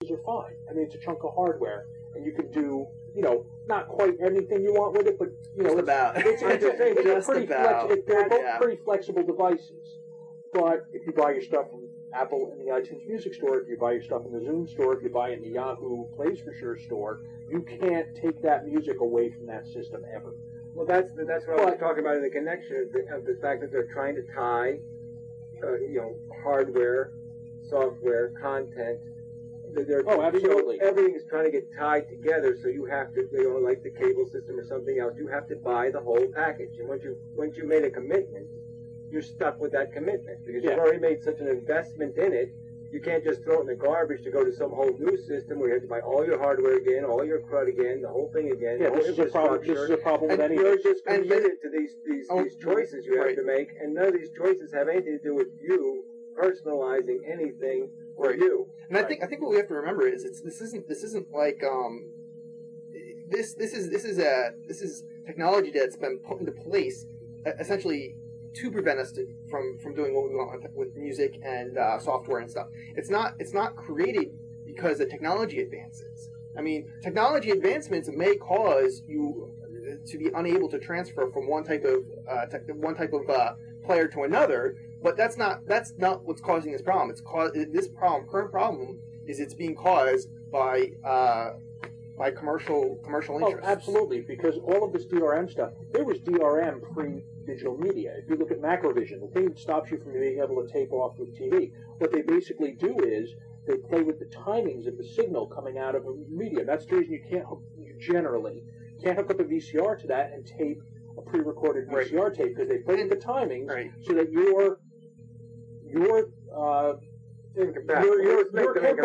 are fine. I mean, it's a chunk of hardware, and you can do, not quite anything you want with it, but they're both pretty flexible devices. But if you buy your stuff from Apple in the iTunes Music Store, if you buy your stuff in the Zune Store, if you buy it in the Yahoo Plays for Sure store, you can't take that music away from that system ever. Well, that's what I was talking about in the connection of the fact that they're trying to tie, hardware, software, content. Absolutely. Everything is trying to get tied together, so you have to, like the cable system or something else, you have to buy the whole package. And once you made a commitment, you're stuck with that commitment because you've already made such an investment in it. You can't just throw it in the garbage to go to some whole new system where you have to buy all your hardware again, all your crud again, the whole thing again. Yeah, this is a problem with anything. You're just committed to these choices you have to make, and none of these choices have anything to do with you personalizing anything for you. And I think what we have to remember is this isn't like this is technology that's been put into place essentially to prevent us from doing what we want with music and software and stuff. It's not created because the technology advances. I mean, technology advancements may cause you to be unable to transfer from one type of player to another, but that's not what's causing this problem. Current problem is it's being caused by commercial interests. Oh, absolutely, because all of this DRM stuff, there was DRM pre-digital media. If you look at Macrovision, the thing that stops you from being able to tape off with TV, what they basically do is they play with the timings of the signal coming out of a media. That's the reason you generally can't hook up a VCR to that and tape a pre-recorded VCR tape, because they play with the timings so that your code,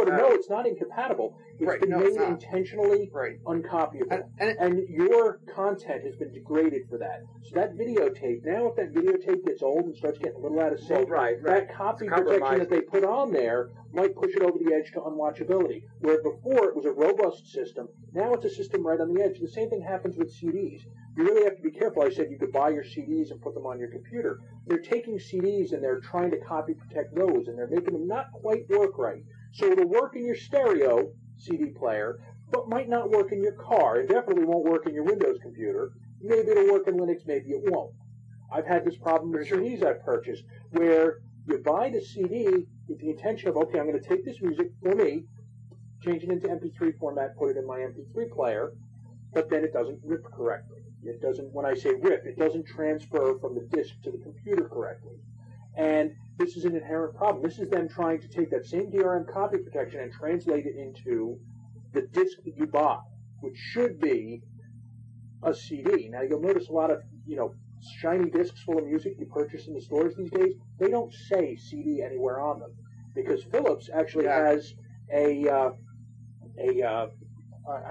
no, it's not incompatible. It's been made intentionally uncopyable. And your content has been degraded for that. So that videotape, now if that videotape gets old and starts getting a little out of sync, that copy protection that they put on there might push it over the edge to unwatchability. Where before it was a robust system, now it's a system right on the edge. The same thing happens with CDs. You really have to be careful. I said you could buy your CDs and put them on your computer. They're taking CDs and they're trying to copy protect those, and they're making them not quite work right. So it'll work in your stereo CD player, but might not work in your car. It definitely won't work in your Windows computer. Maybe it'll work in Linux, maybe it won't. I've had this problem with CDs I've purchased, where you buy the CD with the intention of, okay, I'm going to take this music for me, change it into MP3 format, put it in my MP3 player, but then it doesn't rip correctly. It doesn't, when I say rip, it doesn't transfer from the disk to the computer correctly. And this is an inherent problem. This is them trying to take that same DRM copy protection and translate it into the disk that you buy, which should be a CD. Now, you'll notice a lot of, shiny discs full of music you purchase in the stores these days. They don't say CD anywhere on them, because Philips actually has I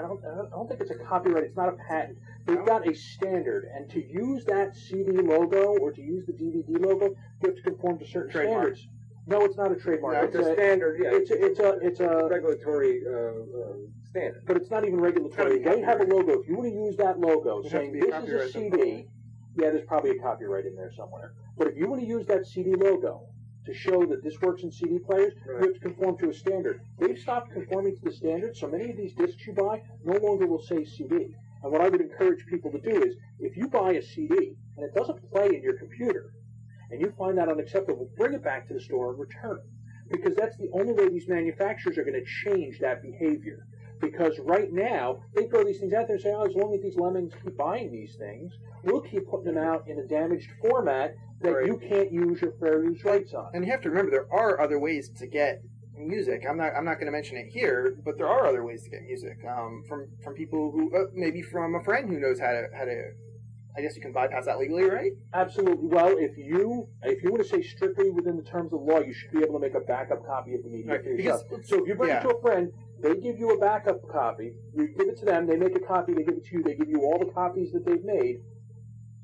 don't think it's a copyright. It's not a patent. They've got a standard, and to use that CD logo or to use the DVD logo, you have to conform to certain standards. No, it's not a trademark. No, it's a standard. Yeah, it's a regulatory standard. But it's not even regulatory. They have a logo. If you want to use that logo, saying this is a CD, there's probably a copyright in there somewhere. But if you want to use that CD logo to show that this works in CD players, you have to conform to a standard. They've stopped conforming to the standard, so many of these discs you buy no longer will say CD. And what I would encourage people to do is, if you buy a CD and it doesn't play in your computer, and you find that unacceptable, bring it back to the store and return it. Because that's the only way these manufacturers are going to change that behavior. Because right now, they throw these things out there and say, as long as these lemmings keep buying these things, we'll keep putting them out in a damaged format that you can't use your fair use rights on. And you have to remember, there are other ways to get music. I'm not going to mention it here, but there are other ways to get music from people who maybe from a friend who knows how to. I guess you can bypass that legally, right? Absolutely. Well, if you want to say strictly within the terms of the law, you should be able to make a backup copy of the media for yourself. So if you bring it to a friend, they give you a backup copy. You give it to them. They make a copy. They give it to you. They give you all the copies that they've made.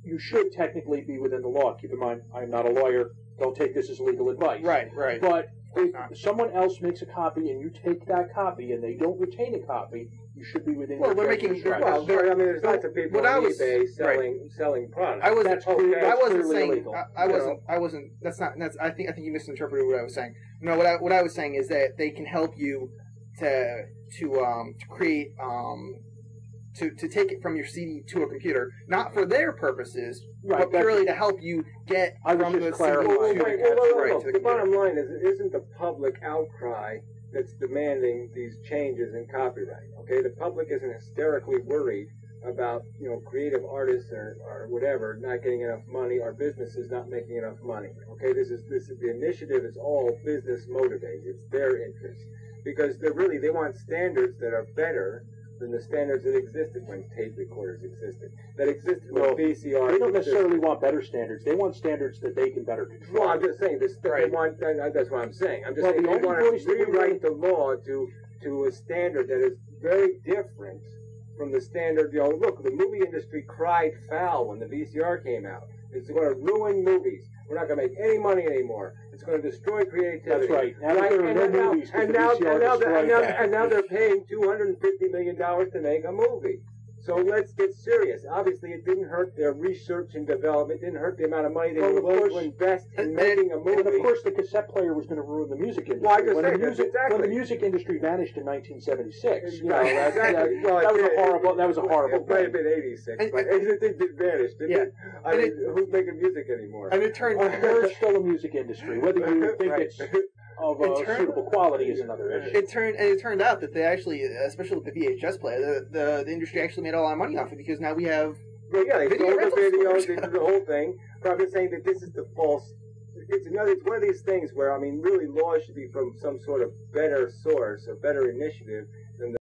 You should technically be within the law. Keep in mind, I am not a lawyer. Don't take this as legal advice. Right. But if someone else makes a copy and you take that copy and they don't retain a copy, you should be within. Well, we're making. Well, there's lots of people on eBay selling products. I wasn't saying. Illegal. I wasn't. That's not. I think you misinterpreted what I was saying. No, what I was saying is that they can help you create to take it from your CD to a computer, not for their purposes, but purely to help you get from the CD to the The bottom line is, it isn't the public outcry that's demanding these changes in copyright. Okay, the public isn't hysterically worried about creative artists or whatever not getting enough money, or businesses not making enough money. Okay, this is the initiative is all business motivated. It's their interest, because they want standards that are better than the standards that existed when tape recorders existed. That existed when VCR. They don't necessarily want better standards. They want standards that they can better control. Well, I'm just saying this. They want. That's what I'm saying. I'm just saying they want to rewrite the law to a standard that is very different from the standard. Look, the movie industry cried foul when the VCR came out. It's going to ruin movies. We're not going to make any money anymore. It's going to destroy creativity. That's right. Now they're paying $250 million to make a movie. So let's get serious. Obviously, it didn't hurt their research and development. It didn't hurt the amount of money they were willing to invest in making a movie. And of course, the cassette player was going to ruin the music industry. Well, I just say when the music industry vanished in 1976, exactly. that was a horrible. It might have been 86, but it did vanish. Who's making music anymore? And it turned out there's still a music industry. Whether you think it's of suitable quality is another issue. It turned out that they actually, especially with the VHS player, the industry actually made a lot of money off it, because now we have they sold the videos, they did the whole thing. But I'm just saying that this is the false. It's one of these things where really laws should be from some sort of better source or better initiative than the